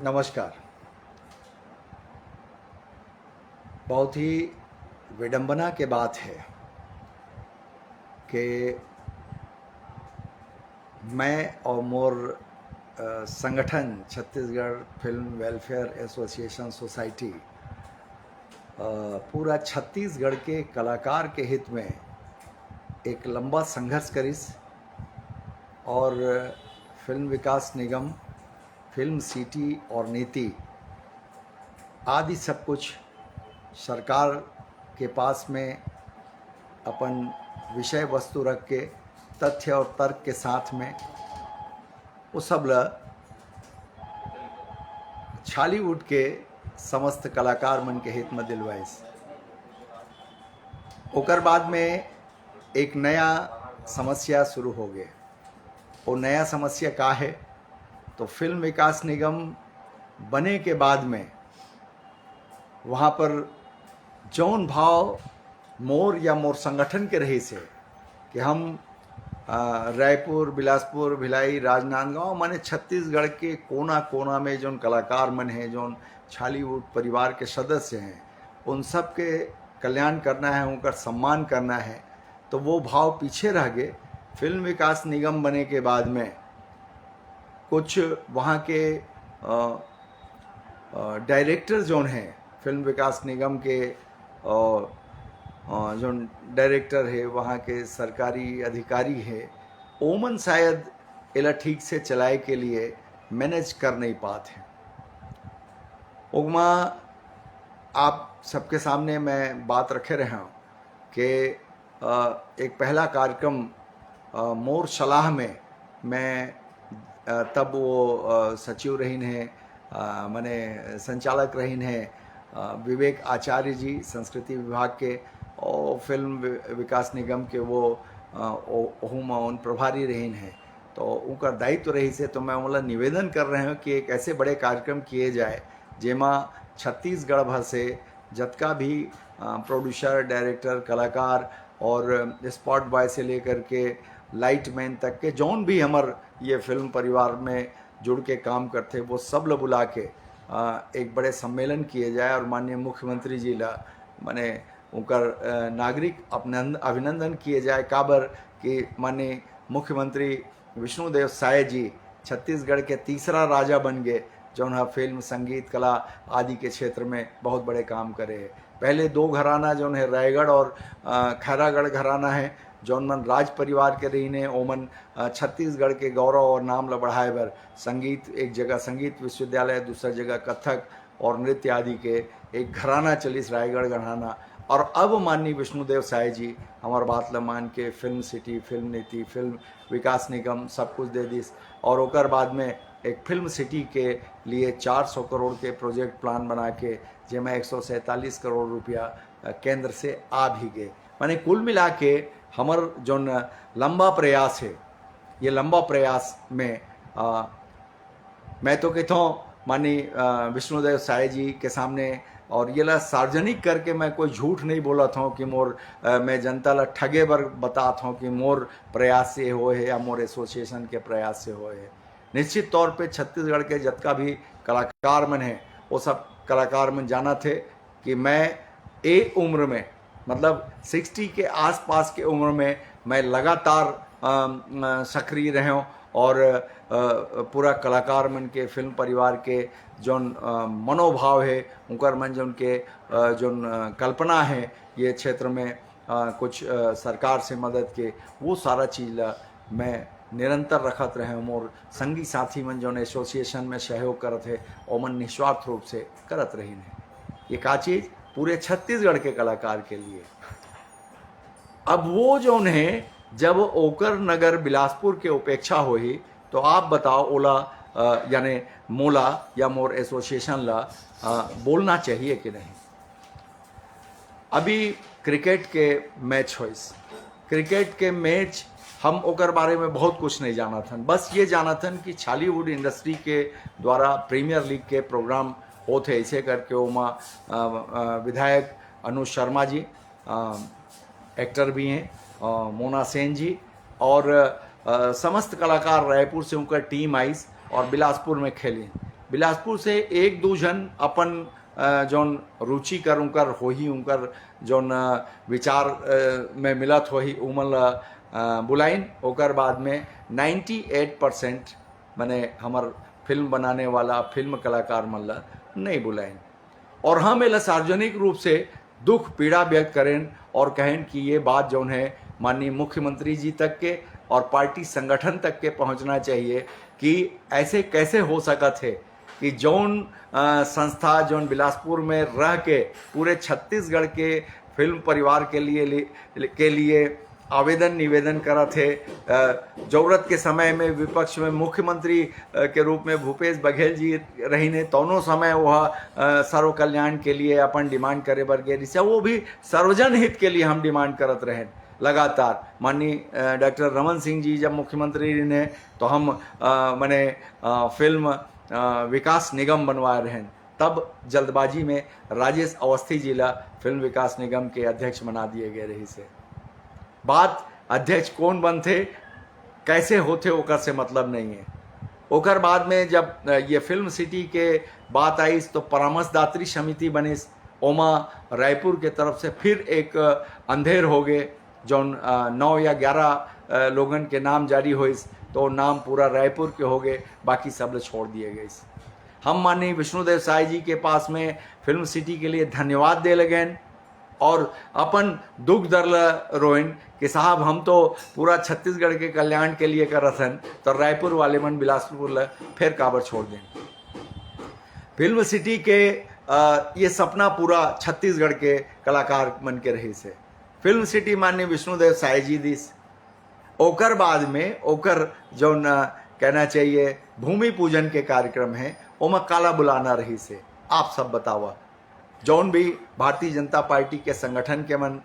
नमस्कार। बहुत ही विडंबना के बात है कि मैं और मोर संगठन Chhattisgarh film welfare association society पूरा छत्तीसगढ़ के कलाकार के हित में एक लंबा संघर्ष करिस और फिल्म विकास निगम, फिल्म सिटी और नीति आदि सब कुछ सरकार के पास में अपन विषय वस्तु रख के तथ्य और तर्क के साथ में वो सब ल छालीवुड के समस्त कलाकार मन के हित में दिलवाइस। ओकर बाद में एक नया समस्या शुरू हो गए। वो नया समस्या का है तो फिल्म विकास निगम बने के बाद में वहाँ पर जौन भाव मोर या मोर संगठन के रही से कि हम रायपुर, बिलासपुर, भिलाई, राजनांदगांव माने छत्तीसगढ़ के कोना कोना में जौन कलाकार मन हैं, जौन छालीवुड परिवार के सदस्य हैं, उन सब के कल्याण करना है, उनका सम्मान करना है, तो वो भाव पीछे रह गए। फिल्म विकास निगम बने के बाद में कुछ वहाँ के डायरेक्टर जौन हैं, फिल्म विकास निगम के जो डायरेक्टर है, वहाँ के सरकारी अधिकारी है, ओमन शायद इला ठीक से चलाए के लिए मैनेज कर नहीं पाते हैं। ओगमा आप सबके सामने मैं बात रखे रहा हूँ कि एक पहला कार्यक्रम मोर सलाह में मैं तब वो सचिव रहीन है, माने संचालक रहीन है विवेक आचार्य जी संस्कृति विभाग के, और फिल्म विकास निगम के वो उन प्रभारी रहीन है, तो उनका दायित्व रही से तो मैं मतलब निवेदन कर रहे हूँ कि एक ऐसे बड़े कार्यक्रम किए जाए जेमा छत्तीसगढ़ भर से जतका भी प्रोड्यूसर, डायरेक्टर, कलाकार और स्पॉट बॉय से लेकर के लाइट मैन तक के जौन भी हमार ये फिल्म परिवार में जुड़ के काम करते वो सब लोग बुला के एक बड़े सम्मेलन किए जाए और माननीय मुख्यमंत्री जी ला माने उनकर नागरिक अभिनंदन किए जाए। काबर कि माननीय मुख्यमंत्री विष्णुदेव साय जी छत्तीसगढ़ के तीसरा राजा बन गए जौन फिल्म, संगीत, कला आदि के क्षेत्र में बहुत बड़े काम करे है। पहले दो घराना जौन है रायगढ़ और खैरागढ़ घराना है जौन मन राज परिवार के रही ने, ओमन छत्तीसगढ़ के गौरव और नाम ला बढ़ाए बर संगीत, एक जगह संगीत विश्वविद्यालय, दूसरा जगह कथक और नृत्य आदि के एक घराना चलिस, रायगढ़ घराना। और अब माननीय विष्णुदेव साय जी हमार बात ला मान के फिल्म सिटी, फिल्म नीति, फिल्म विकास निगम सब कुछ दे दिस, और ओकर बाद में एक फिल्म सिटी के लिए 400 करोड़ के प्रोजेक्ट प्लान बना के जेमें 147 करोड़ रुपया केंद्र से आ भी गए। माने कुल मिला के हमार जो लंबा प्रयास है, ये लंबा प्रयास में मैं तो कहता हूँ माननीय विष्णुदेव साय जी के सामने, और ये ला सार्वजनिक करके मैं कोई झूठ नहीं बोला था कि मोर मैं जनता ला ठगे बर बताता हूँ कि मोर प्रयास से होए है या मोर एसोसिएशन के प्रयास से होए है। निश्चित तौर पे छत्तीसगढ़ के जतका भी कलाकार मन हैं वो सब कलाकार मन जाना थे कि मैं एक उम्र में मतलब 60 के आसपास के उम्र में मैं लगातार सक्रिय रहे हूँ, और पूरा कलाकार मन के, फिल्म परिवार के जोन मनोभाव है, उनकर मन जो के जोन कल्पना है ये क्षेत्र में कुछ सरकार से मदद के, वो सारा चीज़ मैं निरंतर रखत रहे हूँ। और संगी साथी मन जो एसोसिएशन में सहयोग करत है और मन निस्वार्थ रूप से करत रही है। ये का चीज़ पूरे छत्तीसगढ़ के कलाकार के लिए। अब वो जो है जब ओकर नगर बिलासपुर के उपेक्षा हुई तो आप बताओ ओला यानी मोला या मोर एसोसिएशन ला बोलना चाहिए कि नहीं। अभी क्रिकेट के मैच होइस, क्रिकेट के मैच हम ओकर बारे में बहुत कुछ नहीं जाना था, बस ये जाना था कि छालीवुड इंडस्ट्री के द्वारा प्रीमियर लीग के प्रोग्राम होते ऐसे करके ओमा विधायक अनुज शर्मा जी एक्टर भी हैं, मोना सेन जी और समस्त कलाकार रायपुर से उनका टीम आई और बिलासपुर में खेली। बिलासपुर से एक दो जन अपन जौन रुचि कर उनकर हो ही उनकर जौन विचार में मिलत हो ही उमल बुलाइन। ओकर बाद में 98% मैंने हमार फिल्म बनाने वाला फिल्म कलाकार मन ला नहीं बुलाइन। और हम एला सार्वजनिक रूप से दुख पीड़ा व्यक्त करें और कहें कि ये बात जौन है माननीय मुख्यमंत्री जी तक के और पार्टी संगठन तक के पहुंचना चाहिए कि ऐसे कैसे हो सकत है कि जौन संस्था जौन बिलासपुर में रह के पूरे छत्तीसगढ़ के फिल्म परिवार के लिए आवेदन निवेदन करा थे। जरूरत के समय में विपक्ष में मुख्यमंत्री के रूप में भूपेश बघेल जी रही ने, दोनों समय वह सर्व कल्याण के लिए अपन डिमांड करे बर गए, वो भी सर्वजन हित के लिए हम डिमांड करत रहे लगातार। माननीय डॉक्टर रमन सिंह जी जब मुख्यमंत्री ने तो हम मैंने फिल्म विकास निगम बनवाए रहे, तब जल्दबाजी में राजेश अवस्थी जिला फिल्म विकास निगम के अध्यक्ष बना दिए गए रही से। बात अध्यक्ष कौन बनते कैसे होते ओकर से मतलब नहीं है। ओकर बाद में जब ये फिल्म सिटी के बात आई तो परामर्शदात्री समिति बने, ओमा रायपुर के तरफ से फिर एक अंधेर हो गए जौन 9 या 11 लोगन के नाम जारी हुए तो नाम पूरा रायपुर के हो गए, बाकी सब लोग छोड़ दिए गए। हम माननीय विष्णुदेव साय जी के पास में फिल्म सिटी के लिए धन्यवाद दे लगे और अपन दुख दर्द रोइन कि साहब हम तो पूरा छत्तीसगढ़ के कल्याण के लिए करत हन, तो रायपुर वाले मन बिलासपुर ला फिर काबर छोड़ दें। फिल्म सिटी के ये सपना पूरा छत्तीसगढ़ के कलाकार मन के रही से। फिल्म सिटी माननीय विष्णुदेव साय जी दिस, ओकर बाद में ओकर जौन कहना चाहिए भूमि पूजन के कार्यक्रम है ओमा काला बुलाना रही से। आप सब बतावा जौन भी भारतीय जनता पार्टी के संगठन के मन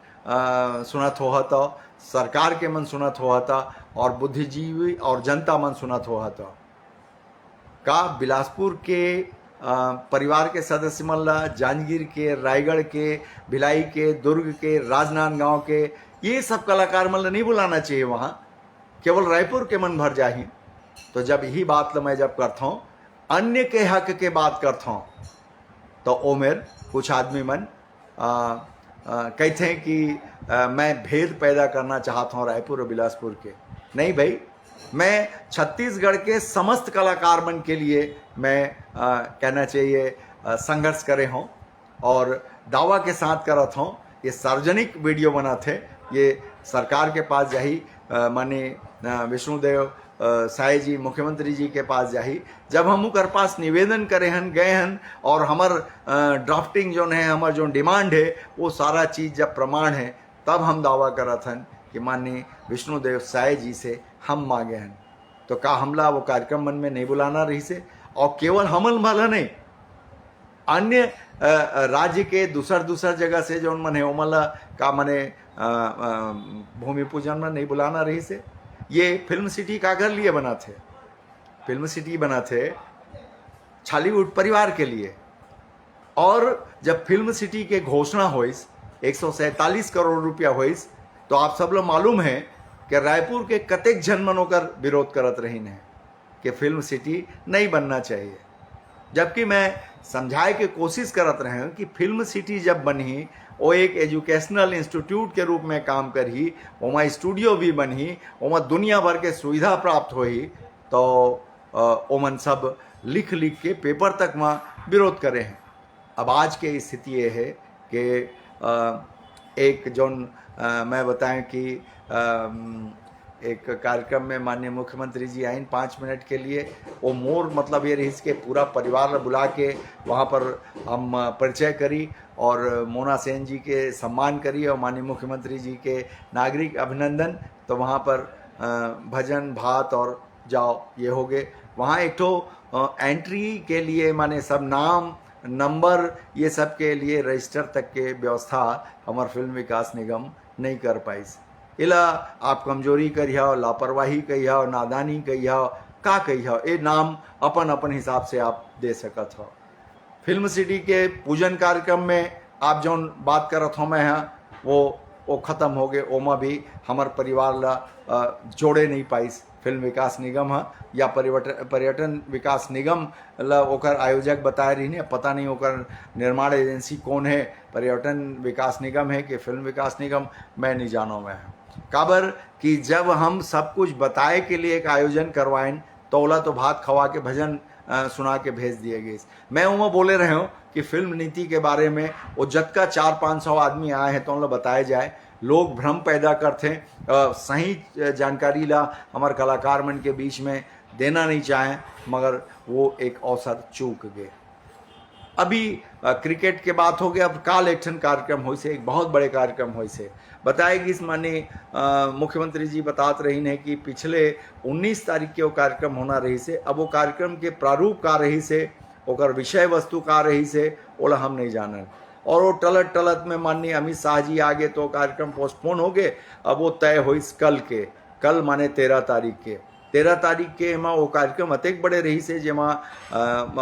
सुनत हो तो, सरकार के मन सुनत हो था और बुद्धिजीवी और जनता मन सुनत हो था का बिलासपुर के परिवार के सदस्य मन ला जांजगीर के, रायगढ़ के, भिलाई के, दुर्ग के, राजनांदगांव के ये सब कलाकार मन ला नहीं बुलाना चाहिए वहाँ, केवल रायपुर के मन भर जाही। तो जब यही बात मैं जब करता हूँ अन्य के हक के बात करता हूँ तो ओमेर कुछ आदमी मन कहते हैं कि मैं भेद पैदा करना चाहता हूँ रायपुर और बिलासपुर के। नहीं भाई, मैं छत्तीसगढ़ के समस्त कलाकार मन के लिए मैं कहना चाहिए संघर्ष करे हूँ और दावा के साथ करत हूँ। ये सार्वजनिक वीडियो बनाते ये सरकार के पास जाही, माननीय विष्णुदेव साय जी मुख्यमंत्री जी के पास जाही। जब हम उनके पास निवेदन करे हन गए हन और हमार ड्राफ्टिंग जो है हमार जो डिमांड है वो सारा चीज़ जब प्रमाण है तब हम दावा करत हन कि माननीय विष्णुदेव साय जी से हम मांगे हन। तो का हमला वो कार्यक्रम मन में नहीं बुलाना रही से, और केवल हमन भला नहीं अन्य राज्य के दूसर जगह से जो मन है ओमला का मने भूमि पूजन में नहीं बुलाना रही से। ये फिल्म सिटी का घर लिए बना थे, फिल्म सिटी बना थे छालीवुड परिवार के लिए। और जब फिल्म सिटी के घोषणा हुई 147 करोड़ रुपया हुई तो आप सब लोग मालूम है कि रायपुर के कतेक जन मनोकर विरोध करत रही ने कि फिल्म सिटी नहीं बनना चाहिए। जबकि मैं समझाए के कोशिश करत रहे हैं कि फिल्म सिटी जब बनी वो एक एजुकेशनल इंस्टीट्यूट के रूप में काम करी, वहाँ स्टूडियो भी बनी, वहाँ दुनिया भर के सुविधा प्राप्त हुई, तो ओमन सब लिख के पेपर तक वहाँ विरोध करे हैं। अब आज के स्थिति ये है कि एक जोन मैं बताएं कि एक कार्यक्रम में माननीय मुख्यमंत्री जी आइन 5 मिनट के लिए, वो मोर मतलब ये रही के पूरा परिवार बुला के वहाँ पर हम परिचय करी और मोना सेन जी के सम्मान करी और माननीय मुख्यमंत्री जी के नागरिक अभिनंदन। तो वहाँ पर भजन भात और जाओ ये हो गए। वहाँ एक तो एंट्री के लिए माने सब नाम नंबर ये सब के लिए रजिस्टर तक के व्यवस्था हमार फिल्म विकास निगम नहीं कर पाई। इला आप कमजोरी करिया, लापरवाही कहिया, नादानी कहिया, का कहिया, ये नाम अपन अपन हिसाब से आप दे सकत हो। फिल्म सिटी के पूजन कार्यक्रम में आप जौन बात करत हो मैं वो ख़त्म हो गए, ओमा भी हमार परिवार ला जोड़े नहीं पाइस। फिल्म विकास निगम है या पर्यटन विकास निगम ओकर आयोजक बताए रही ने, पता नहीं ओकर निर्माण एजेंसी कौन है, पर्यटन विकास निगम है कि फिल्म विकास निगम, मैं नहीं जानो मैं। काबर कि जब हम सब कुछ बताए के लिए एक आयोजन करवाएं तोला तो भात खवा के भजन सुना के भेज दिए गए। मैं उनमें बोले रहे हूँ कि फिल्म नीति के बारे में वो जब का 400-500 आदमी आए हैं तो उन लोग बताए जाए, लोग भ्रम पैदा करते हैं, सही जानकारी ला हमारे कलाकार मन के बीच में देना नहीं चाहें, मगर वो एक अवसर चूक गए। अभी क्रिकेट के बात हो गया, अब काल एक्शन कार्यक्रम हो से, एक बहुत बड़े कार्यक्रम हो से बताएगी। इस माने मुख्यमंत्री जी बतात रही ने कि पिछले 19 तारीख के वो कार्यक्रम होना रही से, अब वो कार्यक्रम के प्रारूप का रही से, ओकर विषय वस्तु का रही से, ओला हम नहीं जानन। और वो टलत टलत में माननीय अमित शाह जी आगे तो कार्यक्रम पोस्टपोन हो गए। अब वो तय हुई कल के, कल माने 13 तारीख के, 13 तारीख के एमा वो कार्यक्रम अतेक बड़े रही से जेमा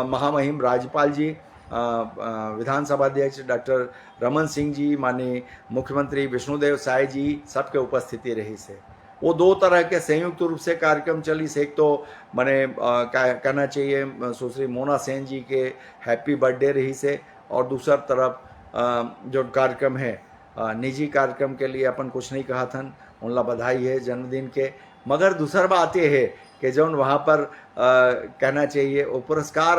महामहिम राज्यपाल जी, विधानसभा अध्यक्ष डॉक्टर रमन सिंह जी, माननीय मुख्यमंत्री विष्णुदेव साय जी, सबके उपस्थिति रही से। वो दो तरह के संयुक्त रूप से कार्यक्रम चली से, एक तो मैंने कहना चाहिए सुश्री मोना सेन जी के हैप्पी बर्थडे रही से, और दूसर तरफ जो कार्यक्रम है निजी कार्यक्रम के लिए अपन कुछ नहीं कहा था, उनला बधाई है जन्मदिन के। मगर दूसर बात ये है कि जो वहाँ पर कहना चाहिए वो पुरस्कार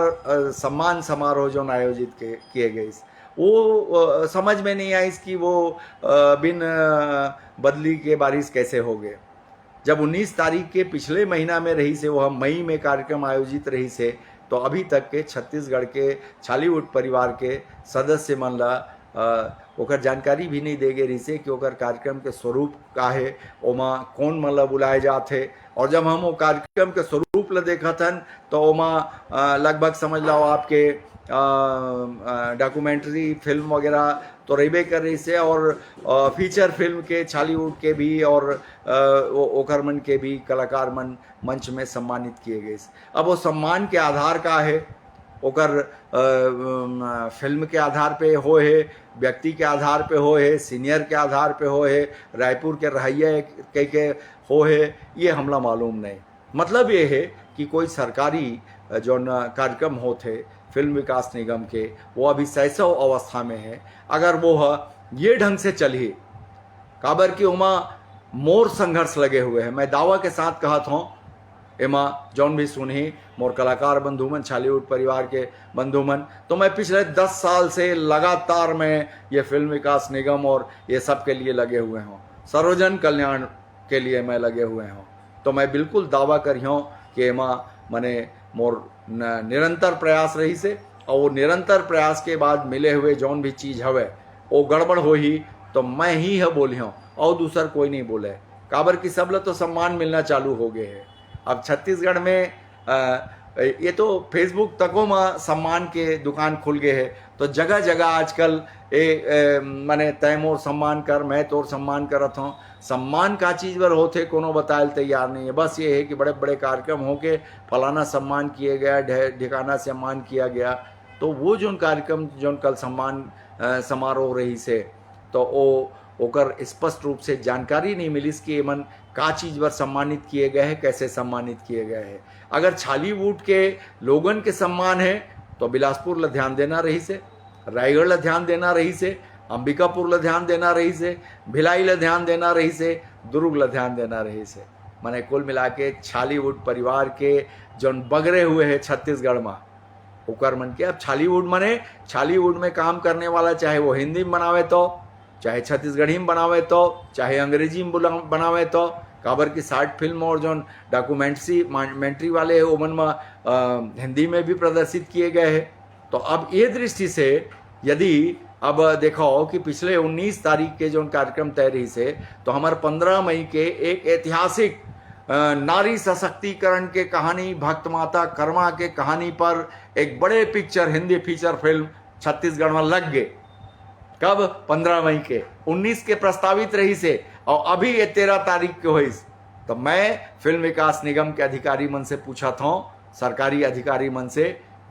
सम्मान समारोह जो आयोजित किए गए, वो समझ में नहीं आई कि वो बिन बदली के बारिश कैसे हो गए। जब 19 तारीख के पिछले महीना में रही से, वो हम मई में कार्यक्रम आयोजित रही से, तो अभी तक के छत्तीसगढ़ के छालीवुड परिवार के सदस्य मन ला ओकर जानकारी भी नहीं दे गए रही से कि ओकर कार्यक्रम के स्वरूप का है, ओमा कौन मन ला बुलाए जाते। और जब हम वो कार्यक्रम के स्वरूप ला देखा था तो ओमा लगभग समझ लो आपके डॉक्यूमेंट्री फिल्म वगैरह तो रही कर रही से, और फीचर फिल्म के छालीवुड के भी और ओकर मन के भी कलाकार मन मंच में सम्मानित किए गए। अब वो सम्मान के आधार का है, ओकर फिल्म के आधार पे हो है, व्यक्ति के आधार पे हो है, सीनियर के आधार पे हो है, रायपुर के रहिया के हो है, ये हमला मालूम नहीं। मतलब ये है कि कोई सरकारी जो कार्यक्रम होते फिल्म विकास निगम के, वो अभी शैशव अवस्था में है। अगर वो ये ढंग से चली, काबर की उमा मोर संघर्ष लगे हुए हैं। मैं दावा के साथ कहत हूँ, एमा जौन भी सुनी मोर कलाकार बंधुमन, छालीवुड परिवार के बंधुमन, तो मैं पिछले 10 साल से लगातार मैं ये फिल्म विकास निगम और ये सब के लिए लगे हुए हूँ, सर्वजन कल्याण के लिए मैं लगे हुए हूँ। तो मैं बिल्कुल दावा करी हूँ कि एमा मने मोर निरंतर प्रयास रही से, और वो निरंतर प्रयास के बाद मिले हुए जौन भी चीज़ हवे वो गड़बड़ हो ही तो मैं ही है बोली हूँ, और दूसर कोई नहीं बोले। काबर की सब लोग तो सम्मान मिलना चालू हो गए हैं। अब छत्तीसगढ़ में ये तो फेसबुक तकों में सम्मान के दुकान खुल गए हैं, तो जगह जगह आजकल मैंने तय मोर सम्मान कर, मैं तोर सम्मान करत हूँ। सम्मान का चीज़ बर होते कोनो बताए तैयार नहीं है। बस ये है कि बड़े बड़े कार्यक्रम हो के फलाना सम्मान किए गया, ढिकाना सम्मान किया गया, तो वो जो कार्यक्रम जो कल सम्मान समारोह रही से, तो वो ओकर स्पष्ट रूप से जानकारी नहीं मिली कि मन का चीज़ पर सम्मानित किए गए हैं, कैसे सम्मानित किए गए हैं। अगर छालीवुड के लोगन के सम्मान है तो बिलासपुर ला ध्यान देना रही से, रायगढ़ ला ध्यान देना रही से, अंबिकापुर ला ध्यान देना रही से, भिलाई ला ध्यान देना रही से, दुर्ग ला ध्यान देना रही से। मैंने कुल मिला के छालीवुड परिवार के जौन बगरे हुए हैं छत्तीसगढ़ में, ओकर मन के अब छालीवुड मने छालीवुड में काम करने वाला, चाहे वो हिंदी में बनावे तो, चाहे छत्तीसगढ़ी में बनावे तो, चाहे अंग्रेजी में बनावे तो, काबर की 60 फिल्म और जो डॉक्यूमेंट्री वाले है ओमन में हिंदी में भी प्रदर्शित किए गए हैं। तो अब ये दृष्टि से यदि अब देखो कि पिछले 19 तारीख के जो कार्यक्रम तय रही से, तो हमारे 15 मई के एक ऐतिहासिक नारी सशक्तिकरण के कहानी, भक्त माता कर्मा के कहानी पर एक बड़े picture Hindi feature film Chhattisgarh में लग गए। कब? 15 मई के। 19 के प्रस्तावित रही से, और अभी ये 13 तारीख के हुई। तो मैं फिल्म विकास निगम के अधिकारी मन से पूछा था, सरकारी अधिकारी मन से,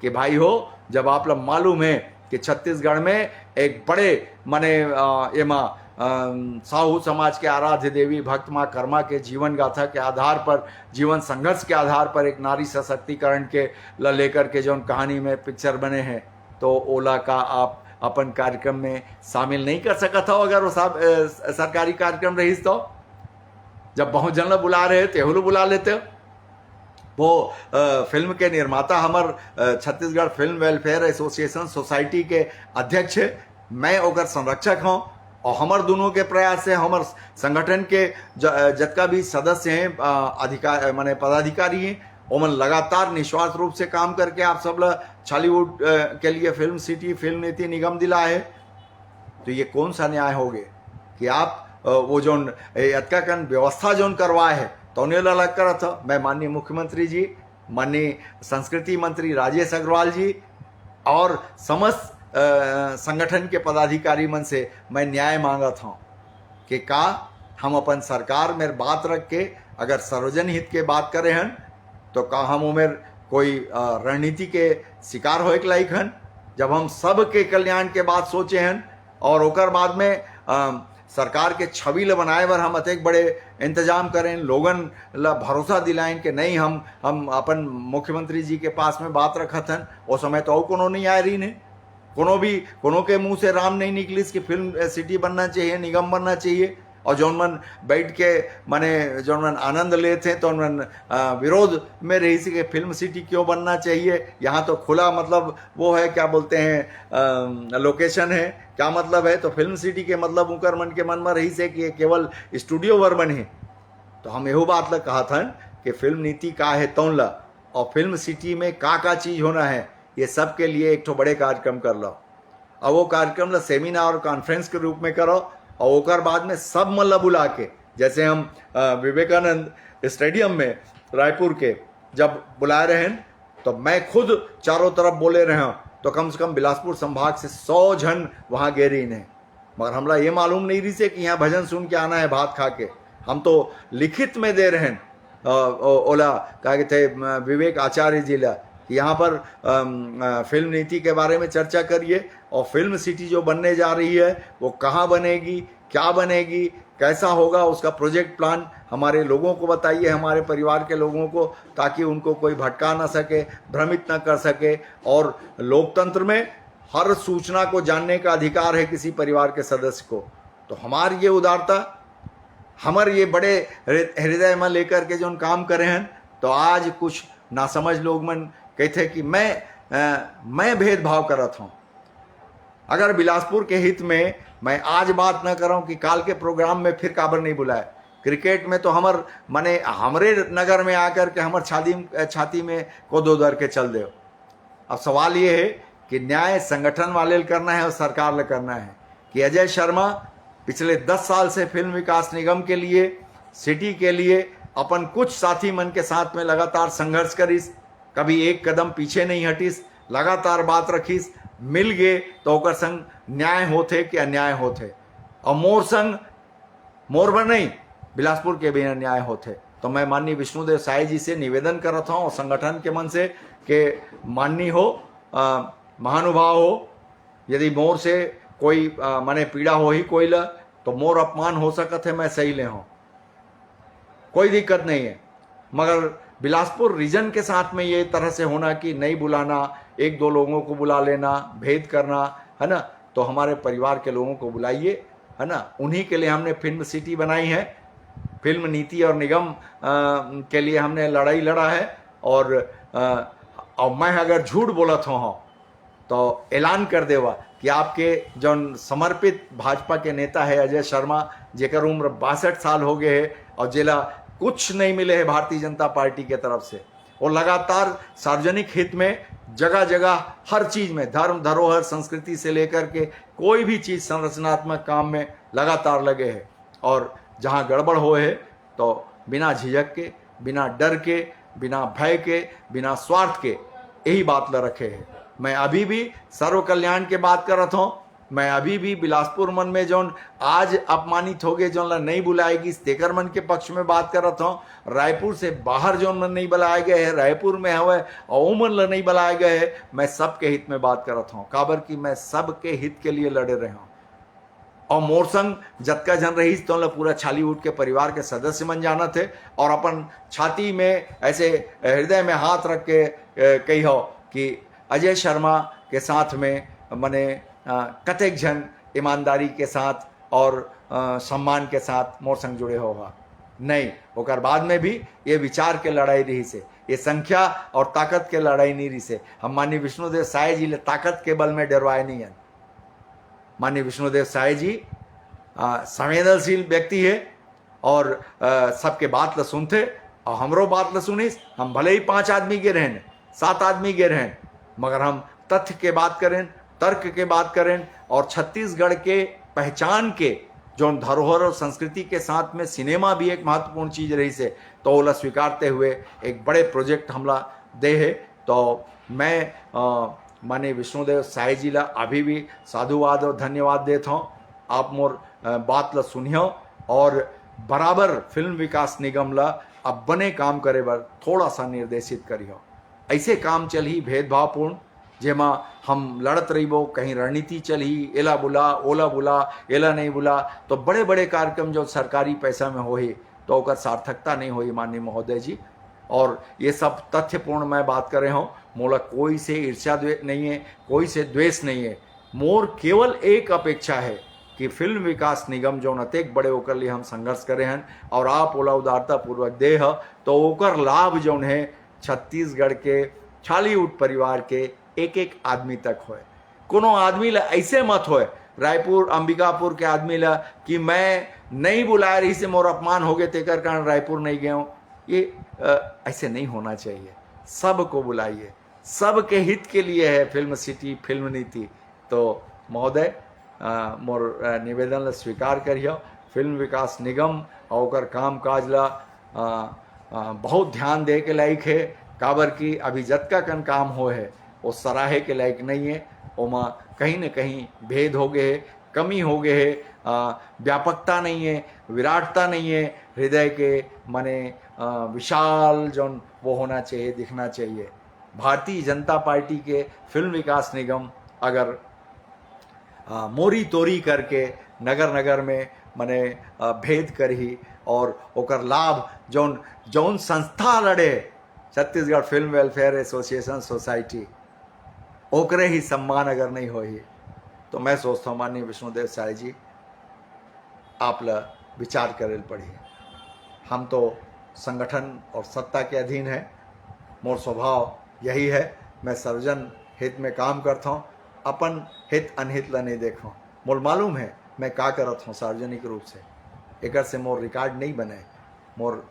कि भाई हो, जब आप लोग मालूम है कि छत्तीसगढ़ में एक बड़े माने एमा साहू समाज के आराध्य देवी भक्त माँ कर्मा के जीवन गाथा के आधार पर, जीवन संघर्ष के आधार पर एक नारी सशक्तिकरण के लेकर के जो कहानी में पिक्चर बने हैं, तो ओला का आप अपन कार्यक्रम में शामिल नहीं कर सकता हो अगर वो सरकारी कार्यक्रम रही तो? जब बहुत जन बुला रहे थे एहू बुला लेते हो। वो फिल्म के निर्माता हमर Chhattisgarh film welfare association society के अध्यक्ष है, मैं ओकर संरक्षक हूँ, और हमार दोनों के प्रयास से हमार संगठन के जितना भी सदस्य हैं, अधिकार माने पदाधिकारी हैं, ओमन लगातार निस्वार्थ रूप से काम करके आप सब छॉलीवुड के लिए फिल्म सिटी फिल्म नीति निगम दिला है। तो ये कौन सा न्याय हो गए कि आप वो जो अतका कन व्यवस्था जो करवाए है तो उन्हें अलग करा था। मैं माननीय मुख्यमंत्री जी, माननीय संस्कृति मंत्री राजेश अग्रवाल जी और समस्त संगठन के पदाधिकारी मन से मैं न्याय मांगा था कि का हम अपन सरकार में बात रख के अगर सर्वजन हित के बात करे हन तो का हम उमेर कोई रणनीति के शिकार होए के लायक हन, जब हम सब के कल्याण के बात सोचे हन और ओकर बाद में सरकार के छवि ल बनाए बर हम अतेक बड़े इंतजाम करें, लोगन ला भरोसा दिलाएं कि नहीं हम अपन मुख्यमंत्री जी के पास में बात रखत हन। उस समय तो कोनो नहीं आए रही ने, कोनो के मुंह से राम नहीं निकलिस कि फिल्म सिटी बनना चाहिए, निगम बनना चाहिए, और जौन मन बैठ के माने जौन मन आनंद लेते तो मन विरोध में रही सी कि फिल्म सिटी क्यों बनना चाहिए। यहाँ तो खुला मतलब वो है, क्या बोलते हैं, लोकेशन है, क्या मतलब है, तो फिल्म सिटी के मतलब उनकर मन के मन में रही से कि केवल स्टूडियो वर बने। तो हम एहो बात ला कहा था कि फिल्म नीति का है तौन ला, और फिल्म सिटी में का चीज़ होना है, ये सब के लिए एक ठो बड़े कार्यक्रम कर लो, और वो कार्यक्रम ला सेमिनार और कॉन्फ्रेंस के रूप में करो, और ओकर बाद में सब मन ला बुला के, जैसे हम विवेकानंद स्टेडियम में रायपुर के जब बुलाए रहे हैं तो मैं खुद चारों तरफ बोले रहे हूँ, तो कम से कम बिलासपुर संभाग से 100 जन वहाँ गेरी ने, मगर हमला ये मालूम नहीं रही से कि यहाँ भजन सुन के आना है भात खा के। हम तो लिखित में दे रहे हैं ओला क्या कहते विवेक आचार्य जी ला, यहाँ पर फिल्म नीति के बारे में चर्चा करिए, और फिल्म सिटी जो बनने जा रही है वो कहाँ बनेगी, क्या बनेगी, कैसा होगा, उसका प्रोजेक्ट प्लान हमारे लोगों को बताइए, हमारे परिवार के लोगों को, ताकि उनको कोई भटका ना सके, भ्रमित ना कर सके। और लोकतंत्र में हर सूचना को जानने का अधिकार है किसी परिवार के सदस्य को। तो हमारी ये उदारता, हमारे ये बड़े हृदय में लेकर के जो काम करे हैं, तो आज कुछ नासमझ लोग मन कहते कि मैं भेदभाव करत हूँ। अगर बिलासपुर के हित में मैं आज बात न कर रहा हूँ कि काल के प्रोग्राम में फिर काबर नहीं बुलाए। क्रिकेट में तो हमरे नगर में आकर के हमर छाती में कोदो दर के चल दे। अब सवाल ये है कि न्याय संगठन वाले करना है और सरकार ले करना है कि अजय शर्मा पिछले 10 साल से फिल्म विकास निगम के लिए, सिटी के लिए अपन कुछ साथी मन के साथ में लगातार संघर्ष करिस, कभी एक कदम पीछे नहीं हटिस, लगातार बात रखिस, मिल गए तो ओकर संग न्याय होते कि अन्याय होते, और मोर संग मोर पर नहीं बिलासपुर के भी अन्याय होते। तो मैं माननीय विष्णुदेव साय जी से निवेदन करता हूँ, संगठन के मन से कि माननीय हो, महानुभाव हो, यदि मोर से कोई माने पीड़ा हो ही कोई ला तो मोर अपमान हो सकत है, मैं सही ले हूँ, कोई दिक्कत नहीं है। मगर बिलासपुर रीजन के साथ में ये तरह से होना कि नहीं बुलाना, 1-2 लोगों को बुला लेना, भेद करना, है ना, तो हमारे परिवार के लोगों को बुलाइए, है ना। उन्हीं के लिए हमने फिल्म सिटी बनाई है, फिल्म नीति और निगम के लिए हमने लड़ाई लड़ा है। और मैं अगर झूठ बोलत हूँ तो ऐलान कर देवा कि आपके जो समर्पित भाजपा के नेता है अजय शर्मा, जेकर उम्र 62 साल हो गए है और जिला कुछ नहीं मिले है भारतीय जनता पार्टी के तरफ से, और लगातार सार्वजनिक हित में जगह जगह हर चीज में, धर्म धरोहर संस्कृति से लेकर के कोई भी चीज संरचनात्मक काम में लगातार लगे हैं। और जहां गड़बड़ हो है तो बिना झिझक के, बिना डर के, बिना भय के, बिना स्वार्थ के यही बात ला रखे हैं। मैं अभी भी सर्व कल्याण के बात करत हूँ, मैं अभी भी बिलासपुर मन में जौन आज अपमानित हो गए, जौन ला नहीं बुलाएगी तेकर मन के पक्ष में बात करत हूँ। रायपुर से बाहर जौन मन नहीं बुलाए गए हैं, रायपुर में हवे और मन ला नहीं बुलाए गए हैं, मैं सबके हित में बात करत हूँ, काबर कि मैं सबके हित के लिए लड़े रहे हूँ। और मोरसंग जतका जन रही तो पूरा छालीवुड के परिवार के सदस्य बन जाना थे और अपन छाती में ऐसे हृदय में हाथ रख के कही हो कि अजय शर्मा के साथ में मने कतेक जन ईमानदारी के साथ और सम्मान के साथ मोरसंग जुड़े होगा नहीं। ओकर बाद में भी ये विचार के लड़ाई रही से, ये संख्या और ताकत के लड़ाई नहीं रही से। हम माननीय विष्णुदेव साय जी ले ताकत के बल में डरवाए नहीं है। माननीय विष्णुदेव साय जी संवेदनशील व्यक्ति है और सबके बात ल सुनते और हमरो बात ल सुनिस। हम भले ही 5 आदमी के रहें 7 आदमी के रहें, मगर हम तथ्य के बात करें, तर्क के बात करें और छत्तीसगढ़ के पहचान के जो धरोहर और संस्कृति के साथ में सिनेमा भी एक महत्वपूर्ण चीज रही से, तो ओला स्वीकारते हुए एक बड़े प्रोजेक्ट हमला दे है। तो मैं माने विष्णुदेव साय जी ला अभी भी साधुवाद और धन्यवाद देता हूँ। आप मोर बात ला सुनियो और बराबर फिल्म विकास निगम ला अब बने काम करे बर थोड़ा सा निर्देशित करियो। ऐसे काम चली भेदभावपूर्ण जेमा हम लड़त रहीबो, कहीं रणनीति चली, एला बुला ओला बुला, एला नहीं बुला, तो बड़े बड़े कार्यक्रम जो सरकारी पैसा में होही तो ओकर सार्थकता नहीं होई माननीय महोदय जी। और ये सब तथ्यपूर्ण मैं बात कर रहा हूँ। मोला कोई से ईर्ष्या नहीं है, कोई से द्वेष नहीं है। मोर केवल एक अपेक्षा है कि फिल्म विकास निगम जो अतेक बड़े ओकर लिए हम संघर्ष करे हैं और आप ओला उदारता पूर्वक दे ह, तो ओकर लाभ जौन है छत्तीसगढ़ के छालीवुड परिवार के एक एक आदमी तक होए। कोनो आदमी ला ऐसे मत होए रायपुर अंबिकापुर के आदमी ला कि मैं नहीं बुलाया रही से मोर अपमान हो गए तेकर कारण रायपुर नहीं गया हूँ। ये ऐसे नहीं होना चाहिए। सबको बुलाइए, सबके हित के लिए है फिल्म सिटी, फिल्म नीति। तो महोदय मोर निवेदन ला स्वीकार करियो। फिल्म विकास निगम और ओकर काम काज ला बहुत ध्यान दे के लायक है। काबर की अभी जतका कन काम हो है वो सराहे के लायक नहीं है। ओमा कहीं न कहीं भेद हो गए है, कमी हो गए है, व्यापकता नहीं है, विराटता नहीं है। हृदय के माने विशाल जौन वो होना चाहिए, दिखना चाहिए। भारतीय जनता पार्टी के फिल्म विकास निगम अगर मोरी तोरी करके नगर नगर में माने भेद करही और ओकर लाभ जौन जौन संस्था लड़े Chhattisgarh film welfare association society, ओकरे ही सम्मान अगर नहीं हो ही, तो मैं सोचता हूँ माननीय विष्णुदेव साय जी आप ला विचार करेल पड़ी। हम तो संगठन और सत्ता के अधीन है। मोर स्वभाव यही है, मैं सर्वजन हित में काम करता हूँ, अपन हित अनहित ला नहीं देखो। मोर मालूम है मैं का करत हूँ सार्वजनिक रूप से। एकर से मोर रिकॉर्ड नहीं बने, मोर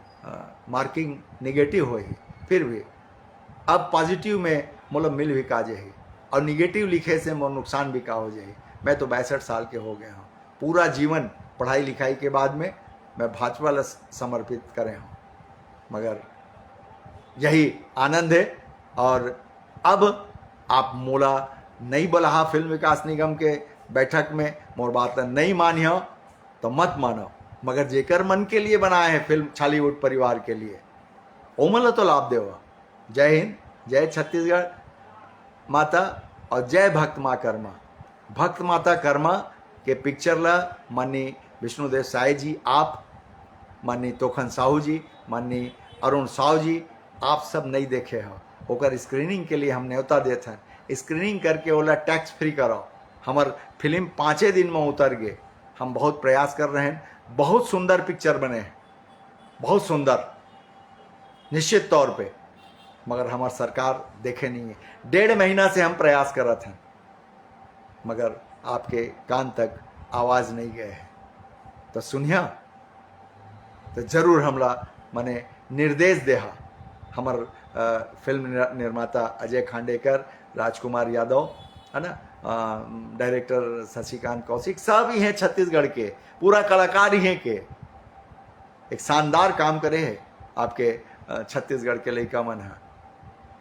मार्किंग निगेटिव हो ही, फिर भी अब पॉजिटिव में मोला मिल भी का जाही और निगेटिव लिखे से मोर नुकसान भी का हो जाही। मैं तो 62 साल के हो गए हूँ। पूरा जीवन पढ़ाई लिखाई के बाद में मैं भाजपा ला समर्पित करे हूँ, मगर यही आनंद है। और अब आप मोला नहीं बोला फिल्म विकास निगम के बैठक में, मोर बात नहीं मानियो तो मत मानो, मगर जेकर मन के लिए बनाए हैं फिल्म छालीवुड परिवार के लिए, ओमन ला तो लाभ देवा। जय हिंद, जय छत्तीसगढ़ माता और जय भक्त माँ कर्मा। भक्त माता कर्मा के पिक्चर ला माननीय विष्णुदेव साय जी, आप माननीय तोखन साहू जी, माननीय अरुण साहू जी, आप सब नहीं देखे हो। ओकर स्क्रीनिंग के लिए हम न्योता देते हैं। स्क्रीनिंग करके ओला टैक्स फ्री करो। हमार फिल्म 5 दिन में उतर गए। हम बहुत प्रयास कर रहे हैं, बहुत सुंदर पिक्चर बने हैं, बहुत सुंदर निश्चित तौर पे, मगर हमार सरकार देखे नहीं है। 1.5 महीना से हम प्रयास कर रहे थे, मगर आपके कान तक आवाज़ नहीं गए है। तो सुनिया तो जरूर हमला मने निर्देश देहा हमार फिल्म निर्माता अजय खांडेकर, राजकुमार यादव है ना, डायरेक्टर शशिकांत कौशिक, सब ही हैं छत्तीसगढ़ के, पूरा कलाकार ही हैं के एक शानदार काम करे है आपके छत्तीसगढ़ के लड़का मन है।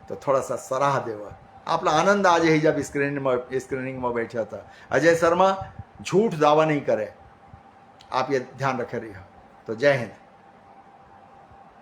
तो थोड़ा सा सराह देवा, आप ला आनंद आ जाए जब स्क्रीनिंग में बैठा था। अजय शर्मा झूठ दावा नहीं करे, आप ये ध्यान रखे रही हो। तो जय हिंद।